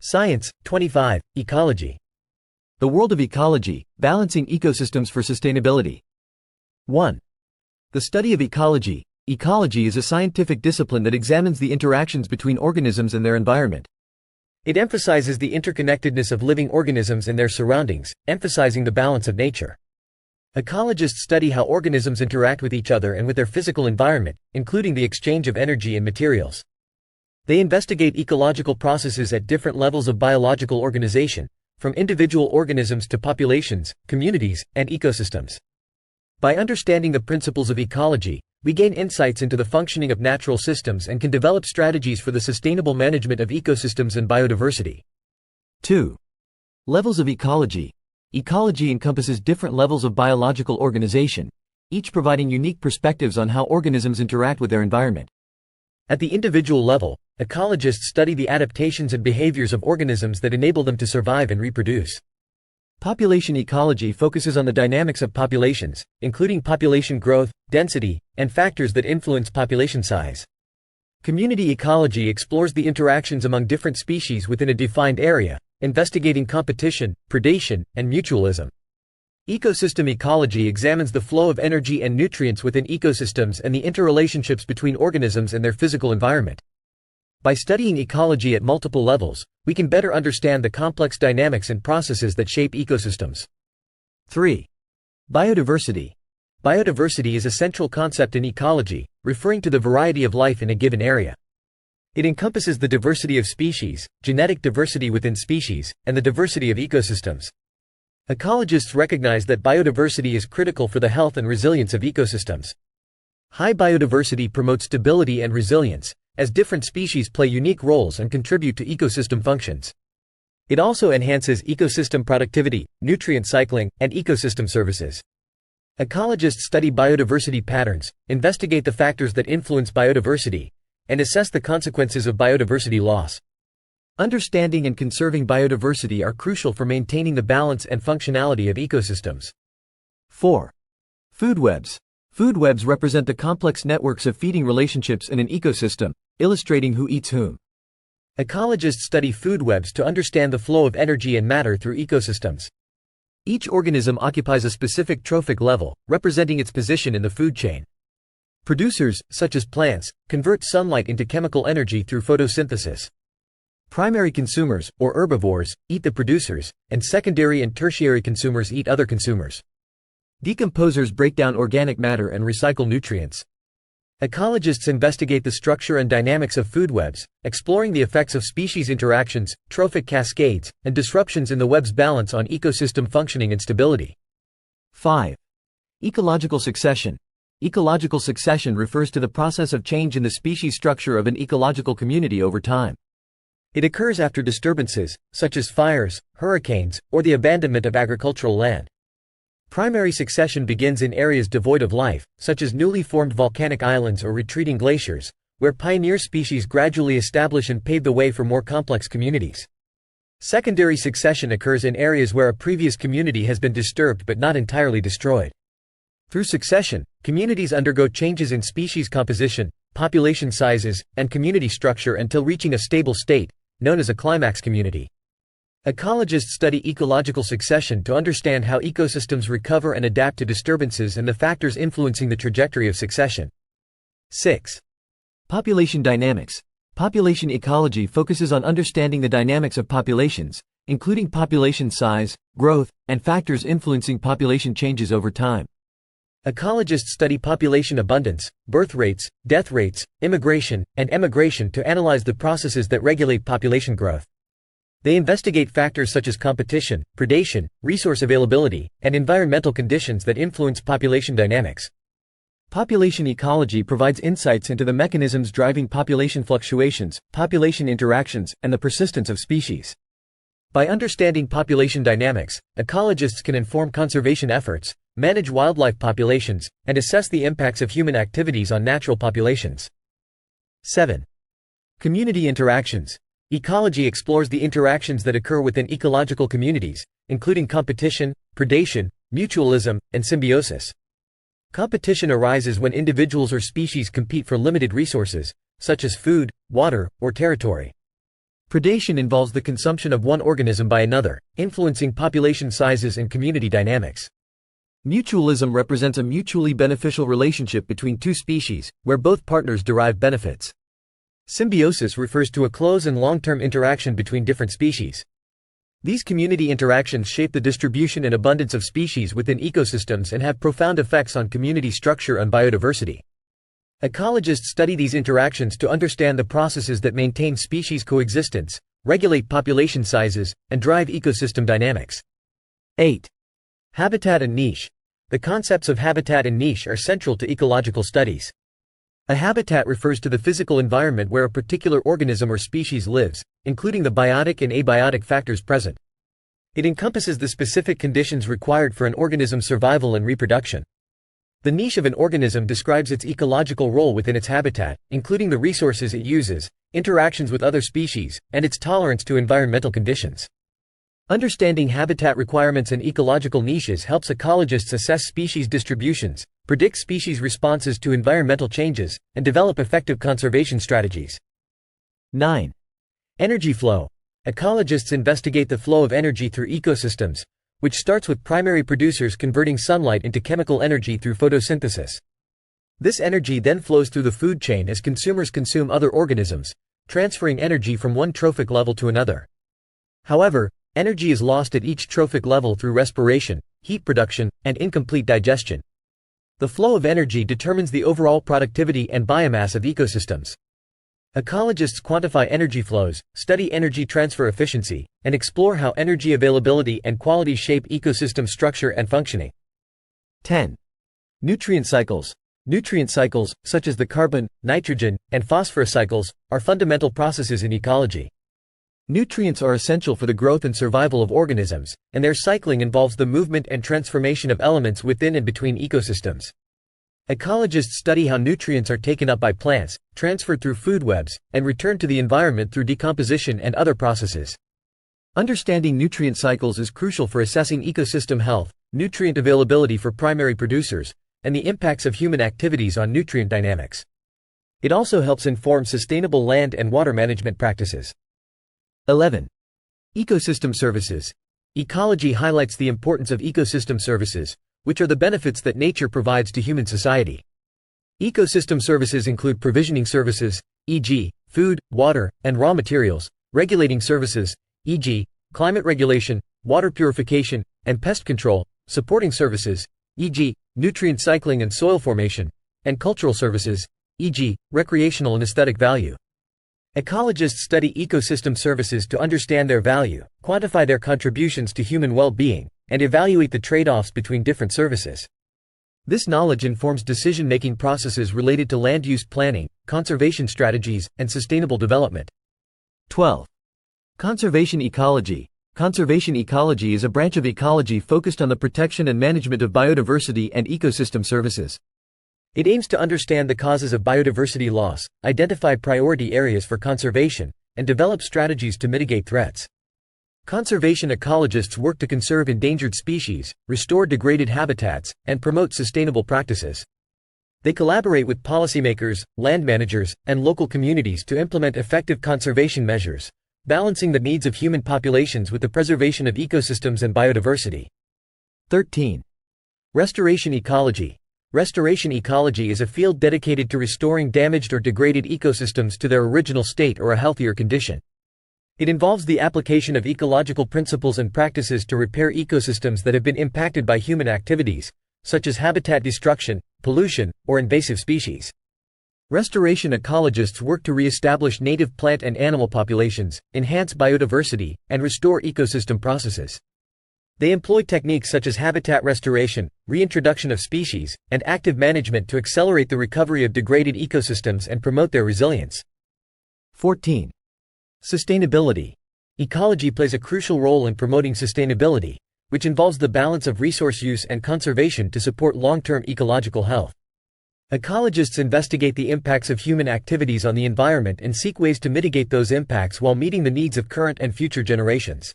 Science, 25, Ecology. The world of ecology, balancing ecosystems for sustainability. 1. The study of ecology. Ecology is a scientific discipline that examines the interactions between organisms and their environment. It emphasizes the interconnectedness of living organisms and their surroundings, emphasizing the balance of nature. Ecologists study how organisms interact with each other and with their physical environment, including the exchange of energy and materials. They investigate ecological processes at different levels of biological organization, from individual organisms to populations, communities, and ecosystems. By understanding the principles of ecology, we gain insights into the functioning of natural systems and can develop strategies for the sustainable management of ecosystems and biodiversity. 2. Levels of ecology. Ecology encompasses different levels of biological organization, each providing unique perspectives on how organisms interact with their environment. At the individual level, ecologists study the adaptations and behaviors of organisms that enable them to survive and reproduce. Population ecology focuses on the dynamics of populations, including population growth, density, and factors that influence population size. Community ecology explores the interactions among different species within a defined area, investigating competition, predation, and mutualism. Ecosystem ecology examines the flow of energy and nutrients within ecosystems and the interrelationships between organisms and their physical environment. By studying ecology at multiple levels, we can better understand the complex dynamics and processes that shape ecosystems. 3. Biodiversity. Biodiversity is a central concept in ecology, referring to the variety of life in a given area. It encompasses the diversity of species, genetic diversity within species, and the diversity of ecosystems. Ecologists recognize that biodiversity is critical for the health and resilience of ecosystems. High biodiversity promotes stability and resilience, as different species play unique roles and contribute to ecosystem functions. It also enhances ecosystem productivity, nutrient cycling, and ecosystem services. Ecologists study biodiversity patterns, investigate the factors that influence biodiversity, and assess the consequences of biodiversity loss. Understanding and conserving biodiversity are crucial for maintaining the balance and functionality of ecosystems. 4. Food webs. Food webs represent the complex networks of feeding relationships in an ecosystem, illustrating who eats whom. Ecologists study food webs to understand the flow of energy and matter through ecosystems. Each organism occupies a specific trophic level, representing its position in the food chain. Producers, such as plants, convert sunlight into chemical energy through photosynthesis. Primary consumers, or herbivores, eat the producers, and secondary and tertiary consumers eat other consumers. Decomposers break down organic matter and recycle nutrients. Ecologists investigate the structure and dynamics of food webs, exploring the effects of species interactions, trophic cascades, and disruptions in the web's balance on ecosystem functioning and stability. 5. Ecological succession. Ecological succession refers to the process of change in the species structure of an ecological community over time. It occurs after disturbances, such as fires, hurricanes, or the abandonment of agricultural land. Primary succession begins in areas devoid of life, such as newly formed volcanic islands or retreating glaciers, where pioneer species gradually establish and pave the way for more complex communities. Secondary succession occurs in areas where a previous community has been disturbed but not entirely destroyed. Through succession, communities undergo changes in species composition, population sizes, and community structure until reaching a stable state, known as a climax community. Ecologists study ecological succession to understand how ecosystems recover and adapt to disturbances and the factors influencing the trajectory of succession. 6. Population dynamics. Population ecology focuses on understanding the dynamics of populations, including population size, growth, and factors influencing population changes over time. Ecologists study population abundance, birth rates, death rates, immigration, and emigration to analyze the processes that regulate population growth. They investigate factors such as competition, predation, resource availability, and environmental conditions that influence population dynamics. Population ecology provides insights into the mechanisms driving population fluctuations, population interactions, and the persistence of species. By understanding population dynamics, ecologists can inform conservation efforts, manage wildlife populations, and assess the impacts of human activities on natural populations. 7. Community interactions. Ecology explores the interactions that occur within ecological communities, including competition, predation, mutualism, and symbiosis. Competition arises when individuals or species compete for limited resources, such as food, water, or territory. Predation involves the consumption of one organism by another, influencing population sizes and community dynamics. Mutualism represents a mutually beneficial relationship between two species, where both partners derive benefits. Symbiosis refers to a close and long-term interaction between different species. These community interactions shape the distribution and abundance of species within ecosystems and have profound effects on community structure and biodiversity. Ecologists study these interactions to understand the processes that maintain species coexistence, regulate population sizes, and drive ecosystem dynamics. 8. Habitat and niche. The concepts of habitat and niche are central to ecological studies. A habitat refers to the physical environment where a particular organism or species lives, including the biotic and abiotic factors present. It encompasses the specific conditions required for an organism's survival and reproduction. The niche of an organism describes its ecological role within its habitat, including the resources it uses, interactions with other species, and its tolerance to environmental conditions. Understanding habitat requirements and ecological niches helps ecologists assess species distributions, predict species responses to environmental changes, and develop effective conservation strategies. 9. Energy flow. Ecologists investigate the flow of energy through ecosystems, which starts with primary producers converting sunlight into chemical energy through photosynthesis. This energy then flows through the food chain as consumers consume other organisms, transferring energy from one trophic level to another. However, energy is lost at each trophic level through respiration, heat production, and incomplete digestion. The flow of energy determines the overall productivity and biomass of ecosystems. Ecologists quantify energy flows, study energy transfer efficiency, and explore how energy availability and quality shape ecosystem structure and functioning. 10. Nutrient cycles. Nutrient cycles, such as the carbon, nitrogen, and phosphorus cycles, are fundamental processes in ecology. Nutrients are essential for the growth and survival of organisms, and their cycling involves the movement and transformation of elements within and between ecosystems. Ecologists study how nutrients are taken up by plants, transferred through food webs, and returned to the environment through decomposition and other processes. Understanding nutrient cycles is crucial for assessing ecosystem health, nutrient availability for primary producers, and the impacts of human activities on nutrient dynamics. It also helps inform sustainable land and water management practices. 11. Ecosystem services. Ecology highlights the importance of ecosystem services, which are the benefits that nature provides to human society. Ecosystem services include provisioning services, e.g., food, water, and raw materials, regulating services, e.g., climate regulation, water purification, and pest control, supporting services, e.g., nutrient cycling and soil formation, and cultural services, e.g., recreational and aesthetic value. Ecologists study ecosystem services to understand their value, quantify their contributions to human well-being, and evaluate the trade-offs between different services. This knowledge informs decision-making processes related to land use planning, conservation strategies, and sustainable development. 12. Conservation ecology. Conservation ecology is a branch of ecology focused on the protection and management of biodiversity and ecosystem services. It aims to understand the causes of biodiversity loss, identify priority areas for conservation, and develop strategies to mitigate threats. Conservation ecologists work to conserve endangered species, restore degraded habitats, and promote sustainable practices. They collaborate with policymakers, land managers, and local communities to implement effective conservation measures, balancing the needs of human populations with the preservation of ecosystems and biodiversity. 13. Restoration ecology. Restoration ecology is a field dedicated to restoring damaged or degraded ecosystems to their original state or a healthier condition. It involves the application of ecological principles and practices to repair ecosystems that have been impacted by human activities, such as habitat destruction, pollution, or invasive species. Restoration ecologists work to re-establish native plant and animal populations, enhance biodiversity, and restore ecosystem processes. They employ techniques such as habitat restoration, reintroduction of species, and active management to accelerate the recovery of degraded ecosystems and promote their resilience. 14. Sustainability. Ecology plays a crucial role in promoting sustainability, which involves the balance of resource use and conservation to support long-term ecological health. Ecologists investigate the impacts of human activities on the environment and seek ways to mitigate those impacts while meeting the needs of current and future generations.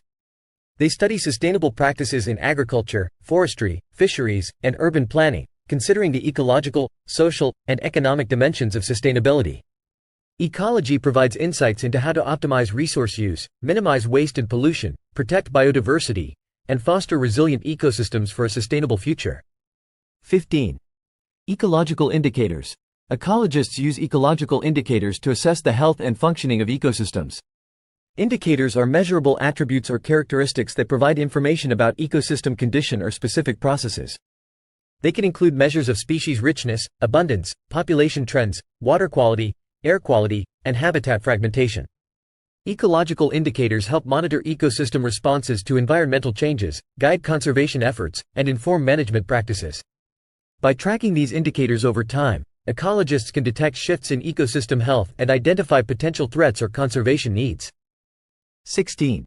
They study sustainable practices in agriculture, forestry, fisheries, and urban planning, considering the ecological, social, and economic dimensions of sustainability. Ecology provides insights into how to optimize resource use, minimize waste and pollution, protect biodiversity, and foster resilient ecosystems for a sustainable future. 15. Ecological indicators. Ecologists use ecological indicators to assess the health and functioning of ecosystems. Indicators are measurable attributes or characteristics that provide information about ecosystem condition or specific processes. They can include measures of species richness, abundance, population trends, water quality, air quality, and habitat fragmentation. Ecological indicators help monitor ecosystem responses to environmental changes, guide conservation efforts, and inform management practices. By tracking these indicators over time, ecologists can detect shifts in ecosystem health and identify potential threats or conservation needs. 16.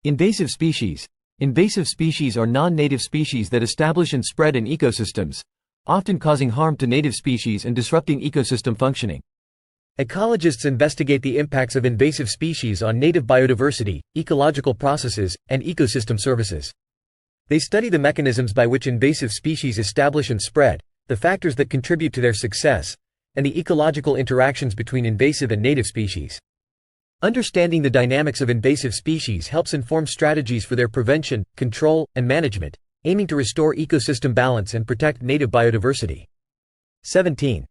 Invasive species. Invasive species are non-native species that establish and spread in ecosystems, often causing harm to native species and disrupting ecosystem functioning. Ecologists investigate the impacts of invasive species on native biodiversity, ecological processes, and ecosystem services. They study the mechanisms by which invasive species establish and spread, the factors that contribute to their success, and the ecological interactions between invasive and native species. Understanding the dynamics of invasive species helps inform strategies for their prevention, control, and management, aiming to restore ecosystem balance and protect native biodiversity. 17.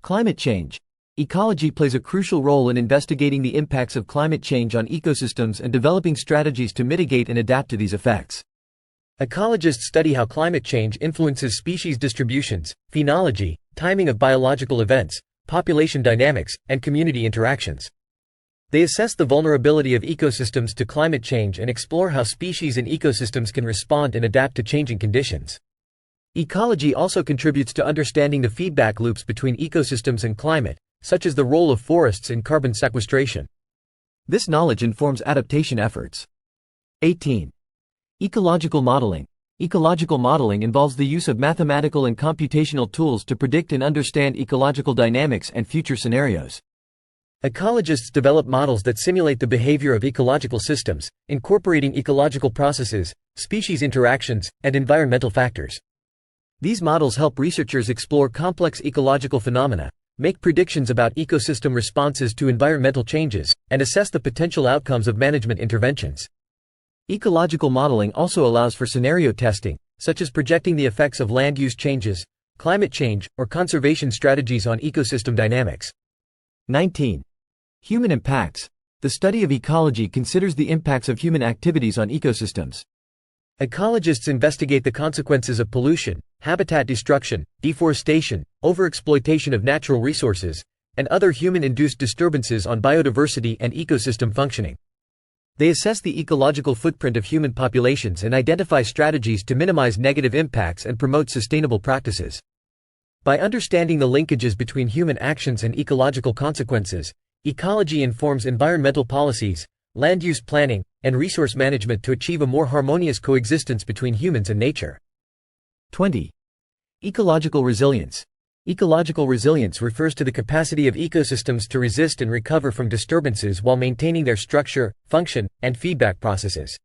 Climate change. Ecology plays a crucial role in investigating the impacts of climate change on ecosystems and developing strategies to mitigate and adapt to these effects. Ecologists study how climate change influences species distributions, phenology, timing of biological events, population dynamics, and community interactions. They assess the vulnerability of ecosystems to climate change and explore how species and ecosystems can respond and adapt to changing conditions. Ecology also contributes to understanding the feedback loops between ecosystems and climate, such as the role of forests in carbon sequestration. This knowledge informs adaptation efforts. 18. Ecological modeling. Ecological modeling involves the use of mathematical and computational tools to predict and understand ecological dynamics and future scenarios. Ecologists develop models that simulate the behavior of ecological systems, incorporating ecological processes, species interactions, and environmental factors. These models help researchers explore complex ecological phenomena, make predictions about ecosystem responses to environmental changes, and assess the potential outcomes of management interventions. Ecological modeling also allows for scenario testing, such as projecting the effects of land use changes, climate change, or conservation strategies on ecosystem dynamics. 19. Human impacts. The study of ecology considers the impacts of human activities on ecosystems. Ecologists investigate the consequences of pollution, habitat destruction, deforestation, overexploitation of natural resources, and other human-induced disturbances on biodiversity and ecosystem functioning. They assess the ecological footprint of human populations and identify strategies to minimize negative impacts and promote sustainable practices. By understanding the linkages between human actions and ecological consequences, ecology informs environmental policies, land use planning, and resource management to achieve a more harmonious coexistence between humans and nature. 20. Ecological resilience. Ecological resilience refers to the capacity of ecosystems to resist and recover from disturbances while maintaining their structure, function, and feedback processes.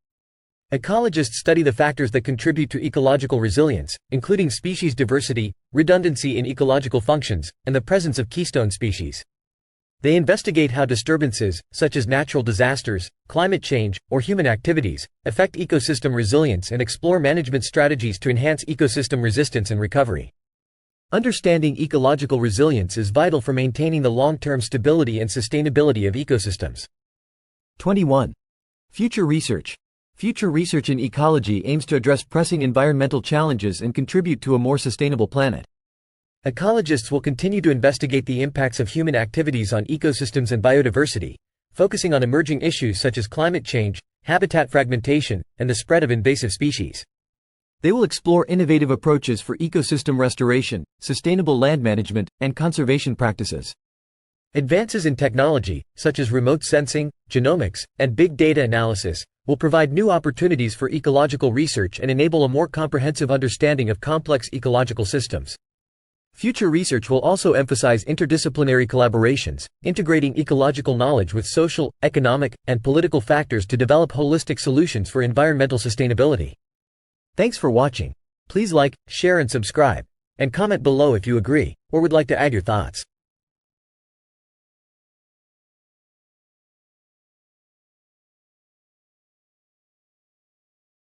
Ecologists study the factors that contribute to ecological resilience, including species diversity, redundancy in ecological functions, and the presence of keystone species. They investigate how disturbances, such as natural disasters, climate change, or human activities, affect ecosystem resilience and explore management strategies to enhance ecosystem resistance and recovery. Understanding ecological resilience is vital for maintaining the long-term stability and sustainability of ecosystems. 21. Future research. Future research in ecology aims to address pressing environmental challenges and contribute to a more sustainable planet. Ecologists will continue to investigate the impacts of human activities on ecosystems and biodiversity, focusing on emerging issues such as climate change, habitat fragmentation, and the spread of invasive species. They will explore innovative approaches for ecosystem restoration, sustainable land management, and conservation practices. Advances in technology, such as remote sensing, genomics, and big data analysis, will provide new opportunities for ecological research and enable a more comprehensive understanding of complex ecological systems. Future research will also emphasize interdisciplinary collaborations, integrating ecological knowledge with social, economic, and political factors to develop holistic solutions for environmental sustainability. Thanks for watching. Please like, share and subscribe, and comment below if you agree, or would like to add your thoughts.